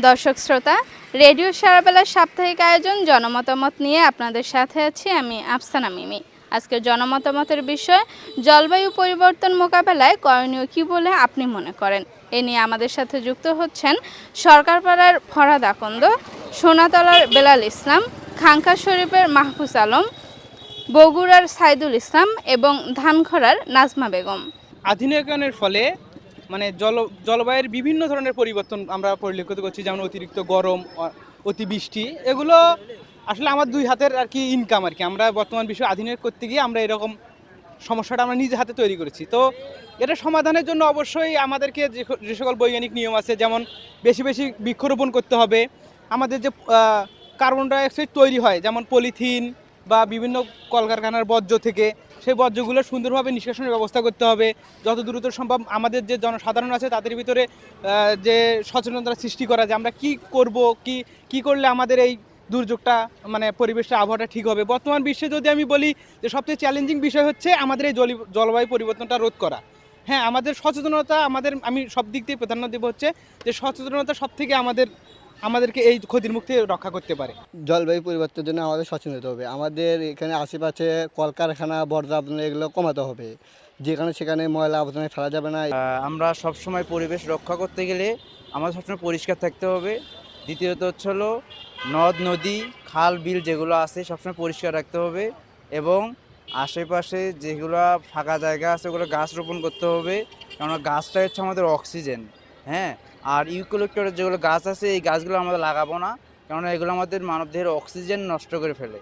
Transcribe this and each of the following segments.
দর্শক শ্রোতা, রেডিও সারাবেলার সাপ্তাহিক আয়োজন জনমতামত নিয়ে আপনাদের সাথে আছি আমি আফসানা মিমি। আজকের জনমতামতের বিষয় জলবায়ু পরিবর্তন মোকাবেলায় করণীয় কী বলে আপনি মনে করেন। এ নিয়ে আমাদের সাথে যুক্ত হচ্ছেন সরকারপাড়ার ফরাদ আকন্দ, সোনাতলার বেলাল ইসলাম, খাঙ্কা শরীফের মাহফুজ আলম, বগুড়ার সাইদুল ইসলাম এবং ধানখরার নাজমা বেগম। আধুনিকায়নের ফলে জলবায়ুর বিভিন্ন ধরনের পরিবর্তন আমরা পরিলক্ষিত করছি, যেমন অতিরিক্ত গরম, অতিবৃষ্টি। এগুলো আসলে আমার দুই হাতের আর কি ইনকাম আর কি। আমরা বর্তমান বিষয়ে আধুনিক করতে গিয়ে আমরা এরকম সমস্যাটা আমরা নিজে হাতে তৈরি করেছি। তো এটা সমাধানের জন্য অবশ্যই আমাদেরকে যে সকল বৈজ্ঞানিক নিয়ম আছে, যেমন বেশি বেশি বৃক্ষরোপণ করতে হবে। আমাদের যে কার্বন ডাইঅক্সাইড তৈরি হয়, যেমন পলিথিন বা বিভিন্ন কলকারখানার বর্জ্য থেকে, সেই বর্জ্যগুলো সুন্দরভাবে নিষ্কাশনের ব্যবস্থা করতে হবে। যত দ্রুত সম্ভব আমাদের যে জনসাধারণ আছে তাদের ভিতরে যে সচেতনতা সৃষ্টি করা, যে আমরা কি করব, কি করলে আমাদের এই দুর্যোগটা পরিবেশটা আবহাওয়াটা ঠিক হবে। বর্তমান বিশ্বে যদি আমি বলি যে সবচেয়ে চ্যালেঞ্জিং বিষয় হচ্ছে আমাদের এই জলবায়ু পরিবর্তনটা রোধ করা। হ্যাঁ, আমাদের সচেতনতা, আমি সব দিক দিয়ে প্রাধান্য দেব হচ্ছে যে সচেতনতা সব থেকে আমাদেরকে এই ক্ষতির মুক্তি রক্ষা করতে পারে। জলবায়ু পরিবর্তনের জন্য আমাদের সচেতন হতে হবে। আমাদের এখানে আশেপাশে কলকারখানা, বর্জ্য আবর্জনা এগুলো কমাতে হবে। যেখানে সেখানে ময়লা আবর্জনা ফেলা যাবে না। আমরা সবসময় পরিবেশ রক্ষা করতে গেলে আমাদের সবসময় পরিষ্কার থাকতে হবে। দ্বিতীয়ত হচ্ছে হলো নদ নদী, খাল বিল যেগুলো আছে সবসময় পরিষ্কার রাখতে হবে এবং আশেপাশে যেগুলো ফাঁকা জায়গা আছে ওগুলো গাছ রোপণ করতে হবে, কেননা গাছটা হচ্ছে আমাদের অক্সিজেন। হ্যাঁ, আর ইউক্যালিপটাসের যেগুলো গাছ আছে এই গাছগুলো আমরা লাগাবো না, কেননা এগুলো আমাদের মানবদেহের অক্সিজেন নষ্ট করে ফেলে।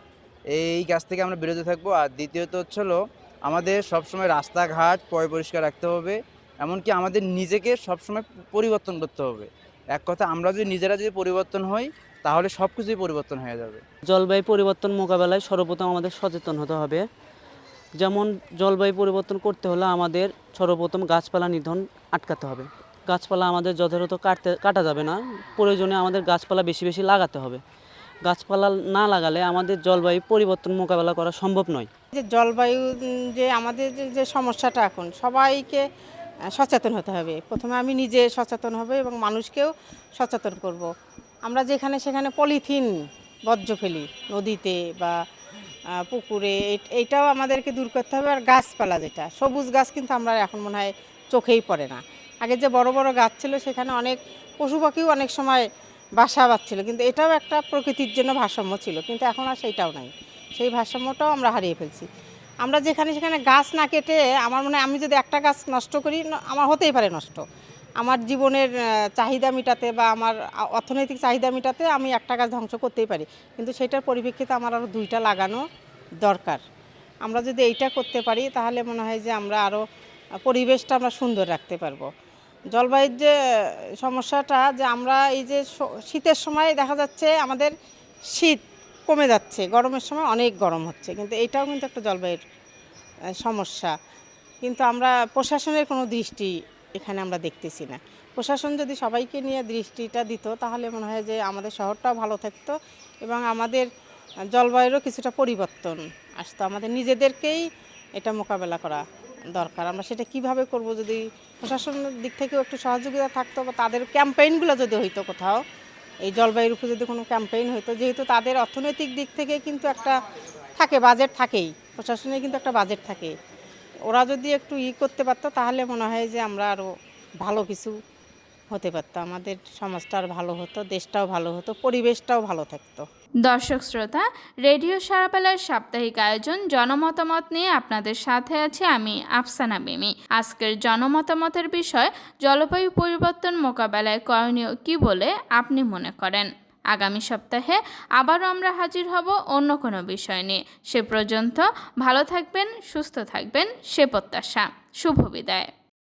এই গাছ থেকে আমরা বিরত থাকবো। আর দ্বিতীয়ত হচ্ছে হলো আমাদের সবসময় রাস্তাঘাট পরিষ্কার রাখতে হবে, এমনকি আমাদের নিজেকে সবসময় পরিবর্তন করতে হবে। এক কথা, আমরা যদি নিজেরা যদি পরিবর্তন হই তাহলে সব কিছুই পরিবর্তন হয়ে যাবে। জলবায়ু পরিবর্তন মোকাবেলায় সর্বপ্রথম আমাদের সচেতন হতে হবে। যেমন জলবায়ু পরিবর্তন করতে হলে আমাদের সর্বপ্রথম গাছপালা নিধন আটকাতে হবে। গাছপালা আমাদের যথাযথ কাটা যাবে না, প্রয়োজনে আমাদের গাছপালা বেশি বেশি লাগাতে হবে। গাছপালা না লাগালে আমাদের জলবায়ু পরিবর্তন মোকাবেলা করা সম্ভব নয়। যে জলবায়ু, যে আমাদের যে সমস্যাটা, এখন সবাইকে সচেতন হতে হবে। প্রথমে আমি নিজে সচেতন হব এবং মানুষকেও সচেতন করব। আমরা যেখানে সেখানে পলিথিন বর্জ্য ফেলি নদীতে বা পুকুরে, এইটাও আমাদেরকে দূর করতে হবে। আর গাছপালা, যেটা সবুজ গাছ, কিন্তু আমরা এখন মনে হয় চোখেই পড়ে না। আগে যে বড় বড় গাছ ছিল সেখানে অনেক পশু পাখিও অনেক সময় বাসা বাঁধছিল, কিন্তু এটাও একটা প্রকৃতির জন্য ভারসাম্য ছিল, কিন্তু এখন আর সেইটাও নাই। সেই ভারসাম্যটাও আমরা হারিয়ে ফেলছি। আমরা যেখানে সেখানে গাছ না কেটে, আমার মনে হয় আমি যদি একটা গাছ নষ্ট করি, আমার হতেই পারে নষ্ট। আমার জীবনের চাহিদা মেটাতে বা আমার অর্থনৈতিক চাহিদা মেটাতে আমি একটা গাছ ধ্বংস করতেই পারি, কিন্তু সেটার পরিপ্রেক্ষিতে আমার আরও 2টা লাগানো দরকার। আমরা যদি এইটা করতে পারি তাহলে মনে হয় যে আমরা আরও পরিবেশটা আমরা সুন্দর রাখতে পারবো। জলবায়ুর যে সমস্যাটা, যে আমরা এই যে শীতের সময় দেখা যাচ্ছে আমাদের শীত কমে যাচ্ছে, গরমের সময় অনেক গরম হচ্ছে, কিন্তু এইটাও কিন্তু একটা জলবায়ুর সমস্যা। কিন্তু আমরা প্রশাসনের কোনো দৃষ্টি এখানে আমরা দেখতেছি না। প্রশাসন যদি সবাইকে নিয়ে দৃষ্টিটা দিত তাহলে মনে হয় যে আমাদের শহরটাও ভালো থাকতো এবং আমাদের জলবায়ুরও কিছুটা পরিবর্তন আসতো। আমাদের নিজেদেরকেই এটা মোকাবেলা করা দরকার। আমরা সেটা কিভাবে করব, যদি প্রশাসনের দিক থেকেও একটু সহযোগিতা থাকতো বা তাদের ক্যাম্পেইনগুলো যদি হইতো কোথাও, এই জলবায়ুর উপর যদি কোনো ক্যাম্পেইন হইতো, যেহেতু তাদের অর্থনৈতিক দিক থেকে কিন্তু একটা থাকে, বাজেট থাকেই, প্রশাসনের কিন্তু একটা বাজেট থাকে। ওরা যদি একটু করতে পারতো তাহলে মনে হয় যে আমরা আরও ভালো কিছু হতে পারতো, আমাদের সমাজটা আর ভালো হতো, দেশটাও ভালো হতো, পরিবেশটাও ভালো থাকতো। দর্শক শ্রোতা, রেডিও সারাবেলার সাপ্তাহিক আয়োজন জনমতামত নিয়ে আপনাদের সাথে আছি আমি আফসানা মিমি। আজকের জনমতামতের বিষয় জলবায়ু পরিবর্তন মোকাবেলায় করণীয় কী বলে আপনি মনে করেন। আগামী সপ্তাহে আবারও আমরা হাজির হব অন্য কোনো বিষয় নিয়ে। সে পর্যন্ত ভালো থাকবেন, সুস্থ থাকবেন, সে প্রত্যাশা। শুভ বিদায়।